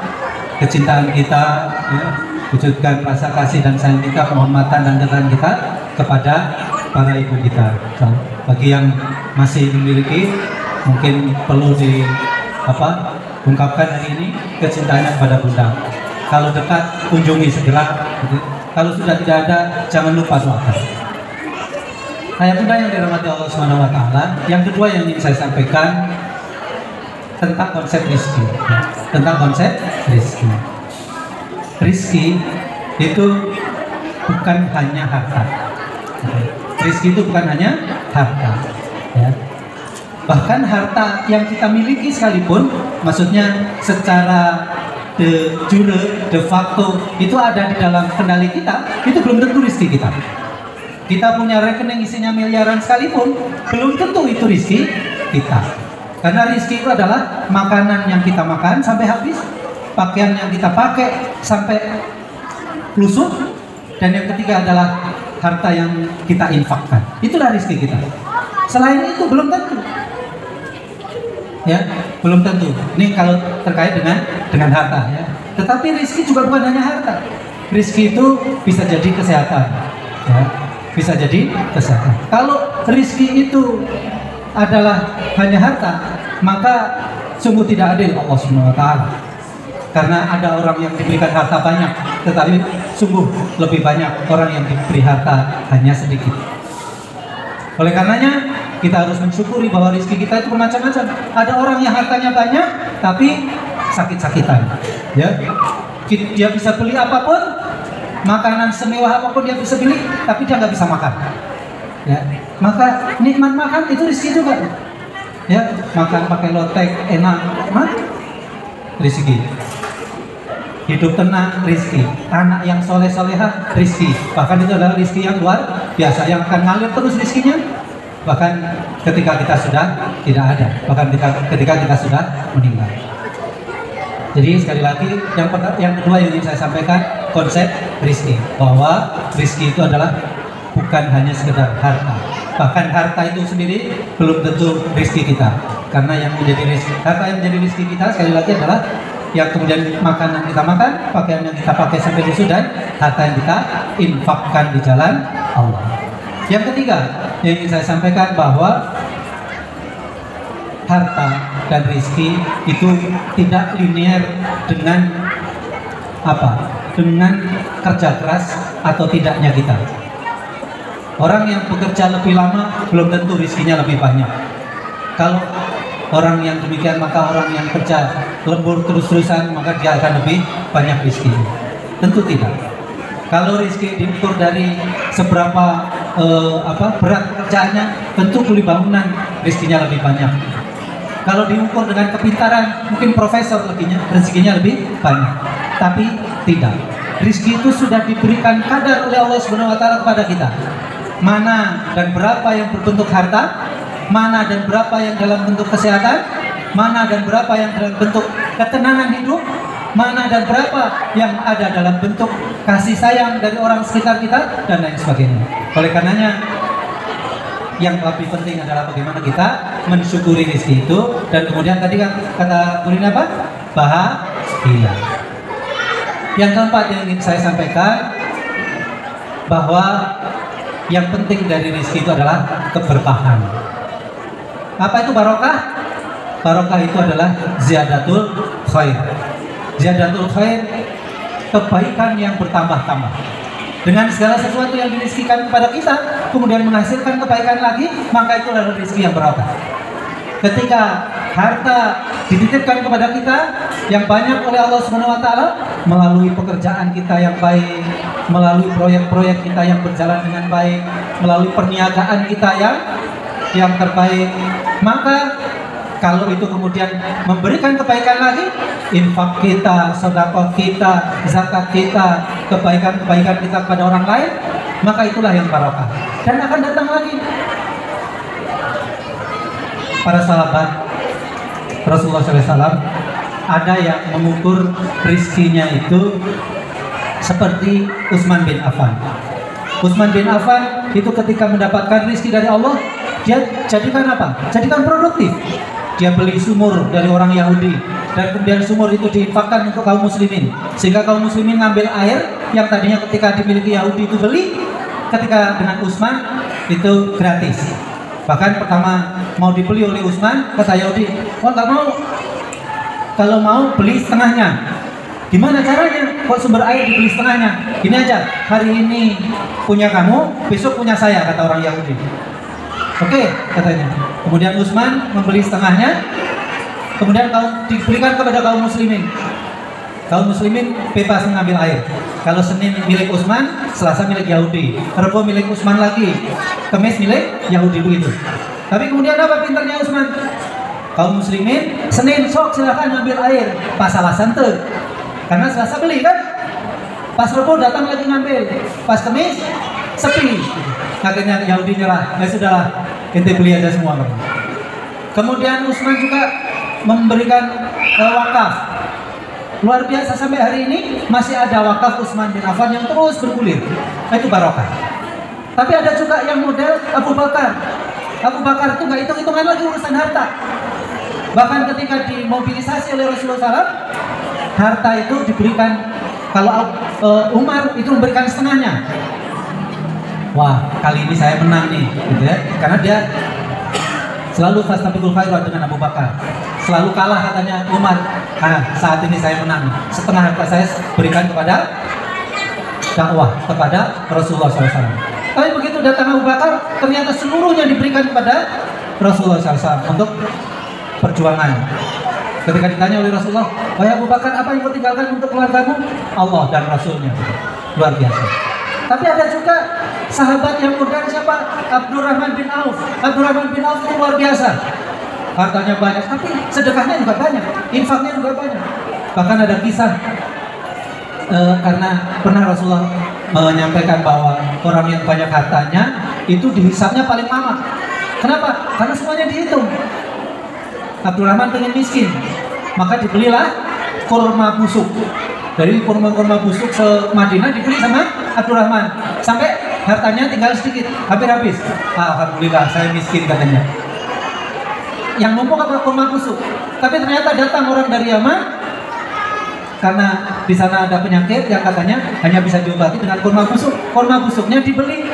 kecintaan kita, ya, wujudkan rasa kasih dan sayang kita, penghormatan dan kecintaan kita kepada para ibu kita. Bagi yang masih memiliki, mungkin perlu ungkapkan hari ini kecintaannya kepada bunda. Kalau dekat, kunjungi segera. Kalau sudah tidak ada, jangan lupa doakan. Ayah bunda yang dirahmati Allah Subhanahu wa taala, yang kedua yang ingin saya sampaikan tentang konsep rizki. Tentang konsep rizki. Rizki itu bukan hanya harta. Rizki itu bukan hanya harta. Ya. Bahkan harta yang kita miliki sekalipun, maksudnya secara de jure, de facto itu ada di dalam kendali kita, itu belum tentu rizki kita. Kita punya rekening isinya miliaran sekalipun, belum tentu itu rizki kita. Karena rizki itu adalah makanan yang kita makan sampai habis, pakaian yang kita pakai sampai lusuh, dan yang ketiga adalah harta yang kita infakkan. Itulah rizki kita. Selain itu belum tentu. Ya, belum tentu. Ini kalau terkait dengan harta ya. Tetapi rizki juga bukan hanya harta. Rizki itu bisa jadi kesehatan. Ya, bisa jadi kesehatan. Kalau rizki itu adalah hanya harta, maka sungguh tidak adil Allah Subhanahu wa taala. Karena ada orang yang diberikan harta banyak, tetapi sungguh lebih banyak orang yang diberi harta hanya sedikit. Oleh karenanya kita harus mensyukuri bahwa rezeki kita itu bermacam-macam. Ada orang yang hartanya banyak tapi sakit-sakitan. Ya, dia bisa beli apapun, makanan semewah apapun dia bisa beli, tapi dia nggak bisa makan. Ya, maka nikmat makan itu rezeki juga. Ya, makan pakai lotek enak, rezeki. Hidup tenang, rizki. Anak yang soleh-solehah, rizki. Bahkan itu adalah rizki yang luar biasa, yang akan ngalir terus rizkinya. Bahkan ketika kita sudah tidak ada, bahkan ketika kita sudah meninggal. Jadi sekali lagi, yang kedua yang ingin saya sampaikan, konsep rizki. Bahwa rizki itu adalah bukan hanya sekedar harta. Bahkan harta itu sendiri belum tentu rizki kita. Karena yang menjadi rezeki, harta yang menjadi rezeki kita sekali lagi adalah yang kemudian makanan kita makan, pakaian yang kita pakai sampai busuk, dan harta yang kita infakkan di jalan Allah. Yang ketiga yang ingin saya sampaikan bahwa harta dan rezeki itu tidak linear dengan apa? Dengan kerja keras atau tidaknya kita. Orang yang bekerja lebih lama belum tentu rezekinya lebih banyak. Kalau orang yang demikian, maka orang yang kerja lembur terus-terusan, maka dia akan lebih banyak rezekinya. Tentu tidak. Kalau rezeki diukur dari seberapa berat pekerjaannya, tentu kuli bangunan rezekinya lebih banyak. Kalau diukur dengan kepintaran, mungkin profesor rezekinya lebih banyak. Tapi tidak. Rezeki itu sudah diberikan kadar oleh Allah Subhanahu wa taala kepada kita. Mana dan berapa yang berbentuk harta, mana dan berapa yang dalam bentuk kesehatan, mana dan berapa yang dalam bentuk ketenangan hidup, mana dan berapa yang ada dalam bentuk kasih sayang dari orang sekitar kita, dan lain sebagainya. Oleh karenanya, yang lebih penting adalah bagaimana kita mensyukuri rezeki itu, dan kemudian tadi kata Ulin apa? Bahagia. Yang keempat yang ingin saya sampaikan, bahwa yang penting dari rezeki itu adalah keberkahan. Apa itu barokah? Barokah itu adalah ziyadatul khair. Ziyadatul khair, kebaikan yang bertambah-tambah. Dengan segala sesuatu yang direzekikan kepada kita, kemudian menghasilkan kebaikan lagi, maka itu adalah rezeki yang barokah. Ketika harta dititipkan kepada kita yang banyak oleh Allah Subhanahu wa taala, melalui pekerjaan kita yang baik, melalui proyek-proyek kita yang berjalan dengan baik, melalui perniagaan kita yang terbaik, maka kalau itu kemudian memberikan kebaikan lagi, infak kita, sedekah kita, zakat kita, kebaikan-kebaikan kita kepada orang lain, maka itulah yang barokah. Dan akan datang lagi. Para sahabat Rasulullah SAW ada yang mengukur rizkinya itu seperti Utsman bin Affan. Utsman bin Affan itu ketika mendapatkan rizki dari Allah, dia jadikan apa? Jadikan produktif. Dia beli sumur dari orang Yahudi, dan kemudian sumur itu diinfakkan untuk kaum muslimin, sehingga kaum muslimin ngambil air yang tadinya ketika dimiliki Yahudi itu beli, ketika dengan Utsman itu gratis. Bahkan pertama mau dibeli oleh Utsman, kata Yahudi, oh nggak mau, kalau mau beli setengahnya. Gimana caranya? Kok sumber air dibeli setengahnya? Ini aja, hari ini punya kamu, besok punya saya, kata orang Yahudi. Oke, katanya. Kemudian Utsman membeli setengahnya, kemudian diberikan kepada kaum muslimin. Kaum muslimin bebas mengambil air. Kalau Senin milik Utsman, Selasa milik Yahudi, Rebo milik Utsman lagi, Kamis milik Yahudi, begitu. Tapi kemudian apa pintarnya Utsman? Kaum muslimin Senin sok silakan ambil air, pas Selasa tuh, karena Selasa beli kan. Pas Rebo datang lagi ngambil, pas Kamis sepi. Akhirnya Yahudi nyerah, ya sudahlah, ente beli aja semua. Kemudian Utsman juga memberikan wakaf. Luar biasa, sampai hari ini masih ada wakaf Utsman bin Affan yang terus bergulir. Itu barokah. Tapi ada juga yang model Abu Bakar. Abu Bakar itu nggak hitung-hitungan lagi urusan harta. Bahkan ketika dimobilisasi oleh Rasulullah SAW, harta itu diberikan. Kalau Umar itu memberikan setengahnya. Wah, kali ini saya menang nih, gitu ya. Karena dia selalu fastabiqul khairat dengan Abu Bakar. Selalu kalah katanya Umar. Saat ini saya menang. Setengah harta saya berikan kepada dakwah, kepada Rasulullah SAW. Tapi begitu datang Abu Bakar, ternyata seluruhnya diberikan kepada Rasulullah SAW untuk perjuangan. Ketika ditanya oleh Rasulullah, wahai Abu Bakar, apa yang kau tinggalkan untuk keluargamu? Allah dan Rasulnya. Luar biasa. Tapi ada juga sahabat yang modern, siapa? Abdurrahman bin Auf. Abdurrahman bin Auf itu luar biasa. Hartanya banyak, tapi sedekahnya juga banyak, infaknya juga banyak. Bahkan ada kisah karena pernah Rasulullah menyampaikan bahwa orang yang banyak hartanya itu dihisapnya paling lama. Kenapa? Karena semuanya dihitung. Abdurrahman pengen miskin, maka dibelilah kurma busuk. Dari kurma-kurma busuk se-Madinah dibeli sama Abdurrahman, sampai hartanya tinggal sedikit, hampir habis. Alhamdulillah saya miskin, katanya. yang numpuk apa? Kurma busuk. Tapi ternyata datang orang dari Yaman karena di sana ada penyakit yang katanya hanya bisa diobati dengan kurma busuk. Kurma busuknya dibeli,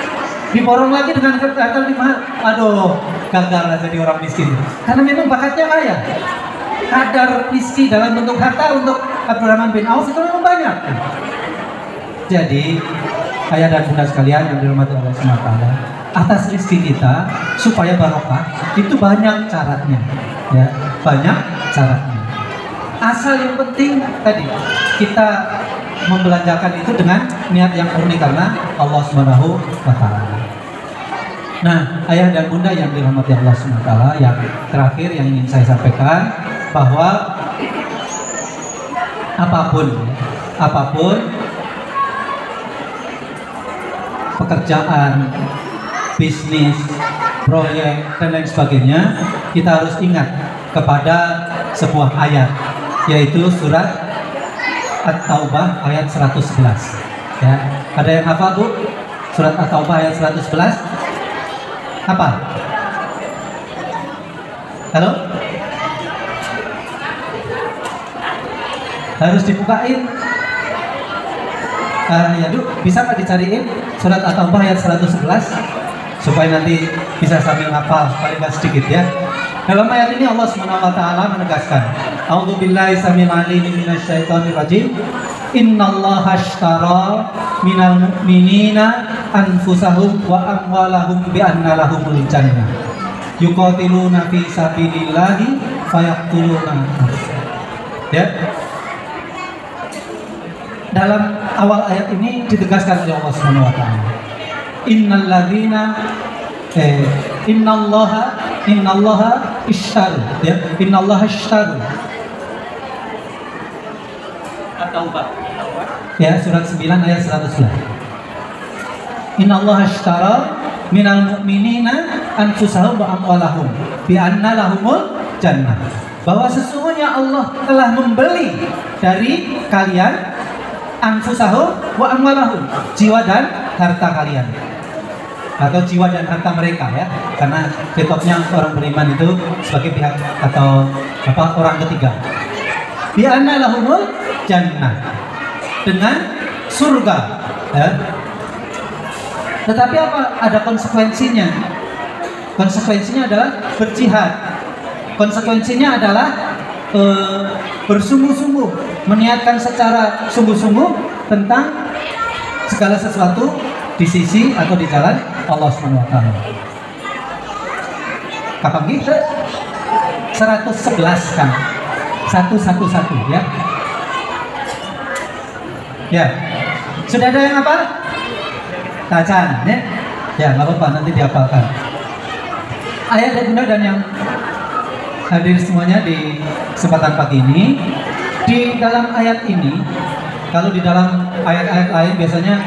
diborong lagi dengan harga lebih mahal. Aduh, gagal lah jadi orang miskin. Karena memang bakatnya kaya. Kadar rizki dalam bentuk harta untuk Abdurrahman bin Auf itu memang banyak. Jadi, ayah dan bunda sekalian yang dirahmati Allah SWT, atas rizki kita supaya barokah itu banyak caranya, ya, banyak caranya. Asal yang penting tadi kita membelanjakan itu dengan niat yang murni karena Allah SWT. Nah, ayah dan bunda yang dirahmati Allah SWT, yang terakhir yang ingin saya sampaikan bahwa apapun pekerjaan, bisnis, proyek dan lain sebagainya, kita harus ingat kepada sebuah ayat, yaitu surat At-Taubah ayat 111. Ya, ada yang hafal Bu? Surat At-Taubah ayat 111. Apa? Halo? Harus dibukain. Ya Du, bisa nggak dicariin surat At-Taubah ayat 111 supaya nanti bisa sambil hafal paling nggak sedikit ya. Dalam ayat ini Allah SWT menegaskan, A'udzubillahi samil alim minasyaitonir rajim. Innallaha ashtara minal mu'minina anfusahum wa amwalahum bi anna lahumul jannah. Yuqatiluna fi sabilillahi fayaqtuluna. Ya. Dalam awal ayat ini ditegaskan oleh Allah SWT. Innallaha ishtaru, ya, innallaha ishtaru. At-Taubah. Ya, surat 9 ayat 111. Innallaha ishtara minal mu'minina anfusahum wa amwalahum bi anna lahumul jannah. Bahwa sesungguhnya Allah telah membeli dari kalian anfusahum wa amwalahum, jiwa dan harta kalian, atau jiwa dan harta mereka, ya, karena ketopnya orang beriman itu sebagai pihak atau orang ketiga. Bi anna lahumul jannah, dengan surga, ya. Tetapi apa? Ada konsekuensinya. Konsekuensinya adalah berjihad. Konsekuensinya adalah bersungguh-sungguh, meniatkan secara sungguh-sungguh tentang segala sesuatu di sisi atau di jalan Allah SWT. Kapan gitu? 111 kan? 111 ya. Ya, sudah ada yang apa? Tacan, ya? Ya, nggak apa-apa, nanti dihafalkan. Ayah dan bunda dan yang hadir semuanya di kesempatan pagi ini, di dalam ayat ini, kalau di dalam ayat-ayat lain biasanya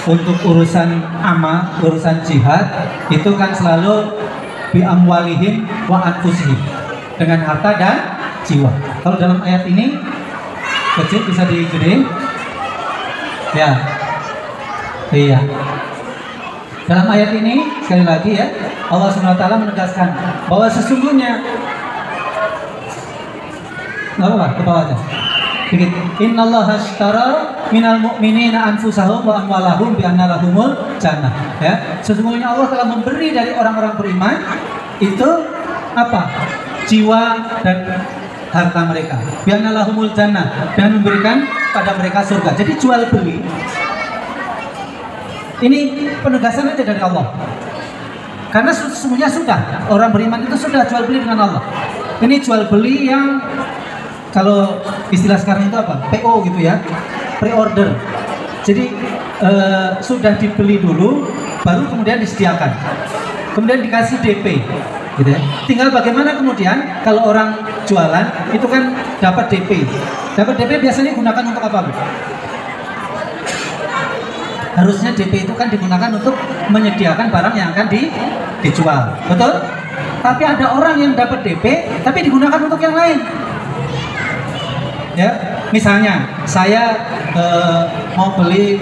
untuk urusan amal, urusan jihad itu kan selalu bi amwalihim wa anfusihim, dengan harta dan jiwa. Kalau dalam ayat ini kecil bisa digedein, ya, iya. Dalam ayat ini sekali lagi ya, Allah SWT menegaskan bahwa sesungguhnya, nggak apa-apa, ke bawah aja. Innallaha ashtara minal mu'minina anfusahum wa amwalahum bi anna lahumul jannah. Ya, sesungguhnya Allah telah memberi dari orang-orang beriman itu apa? Jiwa dan harta mereka. Bi anna lahumul jannah, dan memberikan pada mereka surga. Jadi jual beli. Ini penegasan aja dari Allah. Karena sesungguhnya sudah, orang beriman itu sudah jual beli dengan Allah. Ini jual beli yang kalau istilah sekarang itu apa? PO gitu ya, pre-order. Jadi sudah dibeli dulu, baru kemudian disediakan, kemudian dikasih DP, gitu ya. Tinggal bagaimana kemudian kalau orang jualan itu kan dapat DP. Dapat DP biasanya digunakan untuk apa, Bu? Harusnya DP itu kan digunakan untuk menyediakan barang yang akan dijual, betul? Tapi ada orang yang dapat DP, tapi digunakan untuk yang lain. Ya, misalnya saya mau beli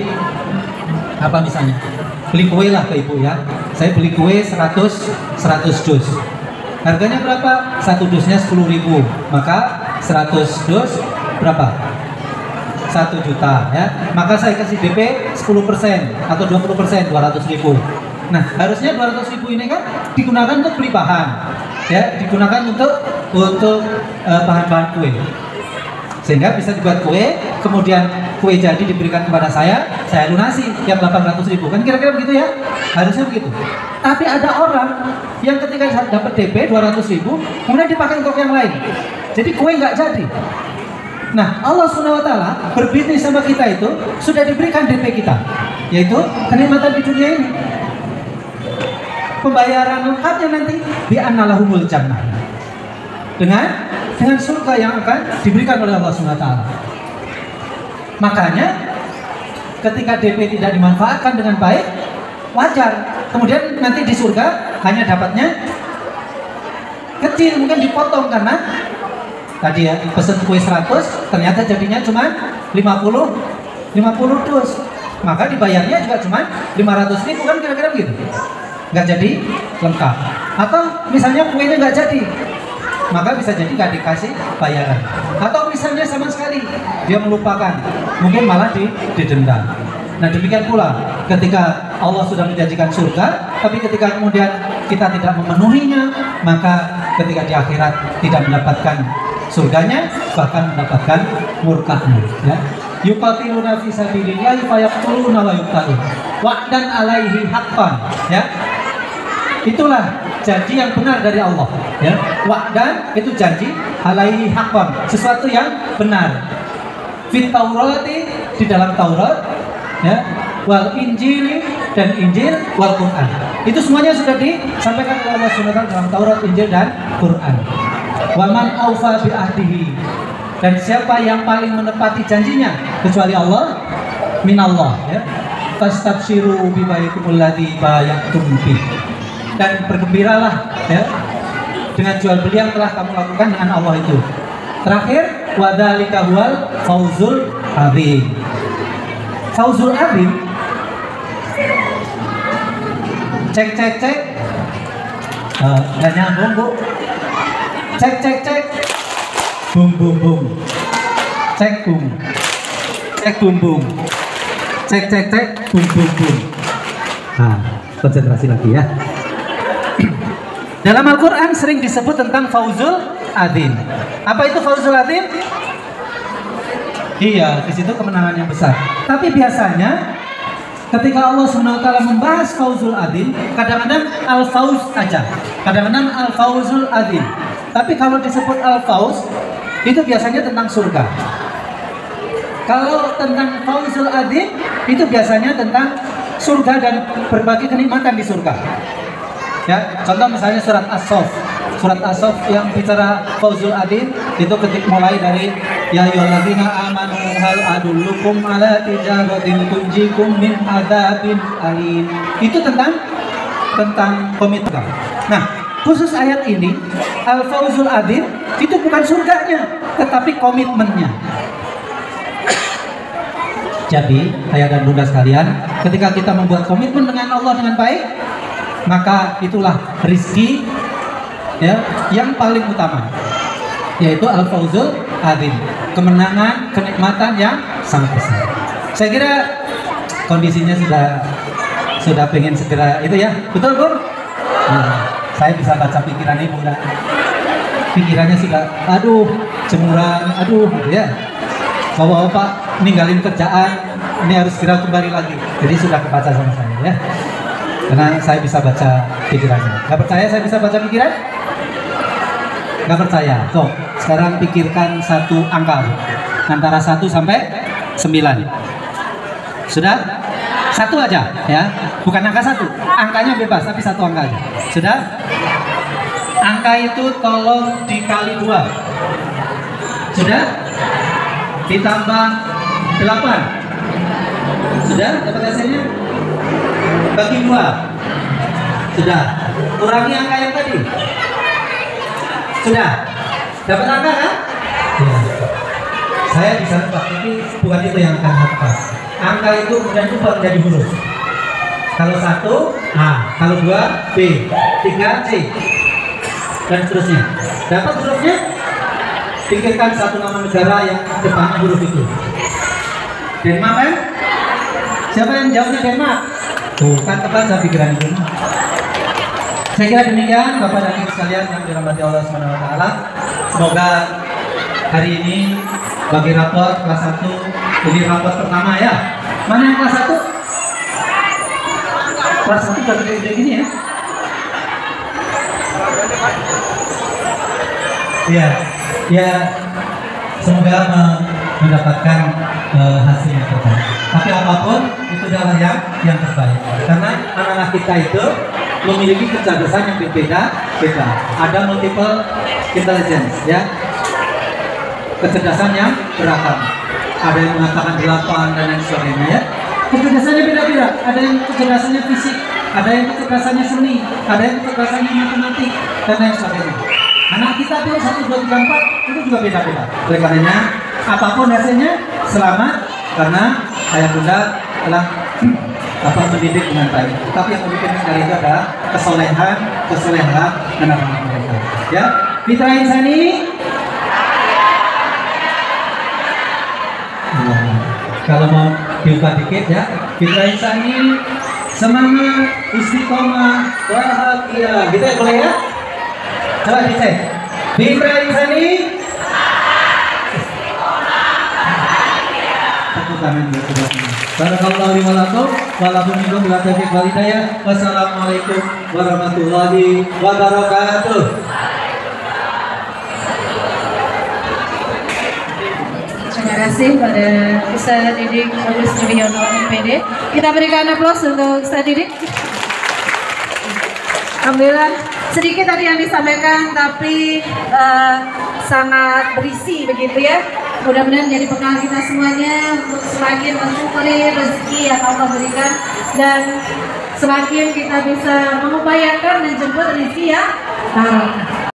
apa misalnya, beli kue lah ke ibu ya. saya beli kue 100 dus. Harganya berapa? Satu dusnya 10.000. Maka 100 dus berapa? 1 juta ya. Maka saya kasih DP 10% atau 20%, 200.000. Nah, harusnya 200.000 ini kan digunakan untuk beli bahan. Ya, digunakan untuk bahan-bahan kue. Sehingga bisa dibuat kue, kemudian kue jadi diberikan kepada saya lunasi yang 800.000. Kan kira-kira begitu ya? Harusnya begitu. Tapi ada orang yang ketika dapat DP 200.000, kemudian dipakai untuk yang lain. Jadi kue nggak jadi. Nah, Allah SWT berbisnis sama kita itu sudah diberikan DP kita, yaitu kenikmatan di dunia ini. Pembayaran lengkapnya nanti bi'annalahumul jannah. Dengan surga yang akan diberikan oleh Allah SWT. Makanya ketika DP tidak dimanfaatkan dengan baik, wajar. Kemudian nanti di surga hanya dapatnya kecil, mungkin dipotong karena tadi ya pesen kue 100 ternyata jadinya cuma 50 dus. Maka dibayarnya juga cuma 500.000 kan kira-kira begitu. Nggak jadi lengkap. Atau misalnya kuenya nggak jadi, maka bisa jadi nggak dikasih bayaran. Atau misalnya sama sekali dia melupakan, mungkin malah didenda. Nah, demikian pula ketika Allah sudah menjanjikan surga, tapi ketika kemudian kita tidak memenuhinya, maka ketika di akhirat tidak mendapatkan surganya, bahkan mendapatkan murkanya. Ya. Yuqatiluna fi sabilillahi fayaqtuluna wa yuqtalun wa'dan alaihi haqqan. Ya. Itulah janji yang benar dari Allah. Ya. Wa'dan itu janji, alaihi haqqan, sesuatu yang benar. Fit Taurati, di dalam Taurat, ya, wal Injil, dan Injil, wal Quran. Itu semuanya sudah disampaikan oleh Allah SWT dalam Taurat, Injil, dan Quran. Wa man aufa bi ahdihi, dan siapa yang paling menepati janjinya kecuali Allah, minallah, ya. Fastabshiru bi baikumul ladzi bay'tum bi, dan bergembiralah ya dengan jual beli yang telah kamu lakukan dengan Allah itu. Terakhir, wadzalika huwal fauzul adzim. Fauzul adzim. Cek. Nggak nyambung, Bu. Cek. Bum. Cek bum. Cek bum. Cek bum. Nah, konsentrasi lagi ya. Dalam Al-Quran sering disebut tentang fauzul adzim. Apa itu fauzul adzim? Iya, di situ kemenangan yang besar. Tapi biasanya ketika Allah SWT membahas fauzul adzim, kadang-kadang al-fauz aja, kadang-kadang al-fauzul adzim. Tapi kalau disebut al-fauz, itu biasanya tentang surga. Kalau tentang fauzul adzim, itu biasanya tentang surga dan berbagai kenikmatan di surga. Ya, contoh misalnya surat As-Saff. Surat As-Saff yang bicara fauzul adzim itu ketika mulai dari ya ayyuhalladzina amanu hal adullukum ala tijaratin tunjikum min adzabin alim. Itu tentang komitmen. Nah, khusus ayat ini al-fauzul adzim itu bukan surganya, tetapi komitmennya. Jadi, ayah dan bunda sekalian, ketika kita membuat komitmen dengan Allah dengan baik, maka itulah rizki ya yang paling utama, yaitu al-fauzul adzim, kemenangan, kenikmatan yang sangat besar. Saya kira kondisinya sudah pengen segera itu ya, betul Bu? Nah, saya bisa baca pikiran ibu dan pikirannya sudah jemuran, gitu ya. Bapak-bapak ninggalin kerjaan, ini harus segera kembali lagi. Jadi sudah kebaca sama saya ya. Karena saya bisa baca pikirannya. Gak percaya saya bisa baca pikiran? Gak percaya. So, sekarang pikirkan satu angka antara 1 sampai 9. Sudah? 1 aja ya. Bukan angka 1. Angkanya bebas, tapi 1 angka aja. Sudah? Angka itu tolong dikali 2. Sudah? Ditambah 8. Sudah? Dapat hasilnya? Bagi 2. Sudah. Kurangi angka yang tadi. Sudah. Dapat angka kan? Ya. Saya bisa lupa, tapi bukan itu yang akan tepat. Angka itu kemudian ubah menjadi huruf. Kalau 1 A, kalau 2 B, 3 C, dan seterusnya. Dapat hurufnya? Pikirkan satu nama negara yang depannya huruf itu. Denmark kan? Siapa yang jawabnya Denmark? Tuh kan tepat saya pikiran itu. Saya kira demikian Bapak dan Ibu sekalian yang dirahmati Allah Subhanahu wa taala. Semoga hari ini bagi rapor kelas 1 ini rapor pertama ya. Mana yang kelas 1? Kelas 1 udah gede gini ya. Ya, semoga mendapatkan hasil yang terbaik. Tapi apapun itu adalah yang terbaik. Karena anak-anak kita itu memiliki kecerdasan yang berbeda. Ada multiple intelligence, ya. Kecerdasan yang beragam. Ada yang mengatakan 8 dan lain sebagainya, ya. Kecerdasannya beda-beda. Ada yang kecerdasannya fisik, ada yang kecerdasannya seni, ada yang kecerdasannya matematik dan lain sebagainya. Anak kita tuh 1, 2, 3, 4 itu juga beda-beda. Oleh karenanya apapun hasilnya selamat karena ayah bunda telah mendidik dengan baik. Tapi yang lebih penting dari itu adalah kesolehan anak-anak mereka. Ya, Fitra Insani. Kalau mau diubah dikit ya, Fitra Insani semangat, istiqomah, bahagia. Gitu ya boleh ya? Coba dicek. Fitra Insani. Tepuk tangan buat kedua-duanya. Barakallahu li wa lakum wa lakum minkum bila taufiq wal hidayah. Wassalamualaikum warahmatullahi wabarakatuh. Terima kasih pada Ustaz Didik Agus Jubiono MPD. Kita berikan aplaus untuk Ustaz Didik. Alhamdulillah sedikit tadi yang disampaikan tapi sangat berisi begitu ya. Mudah-mudahan menjadi bekal kita semuanya untuk semakin mensyukuri rezeki yang Allah berikan dan semakin kita bisa mengupayakan menjemput rezeki yang barokah.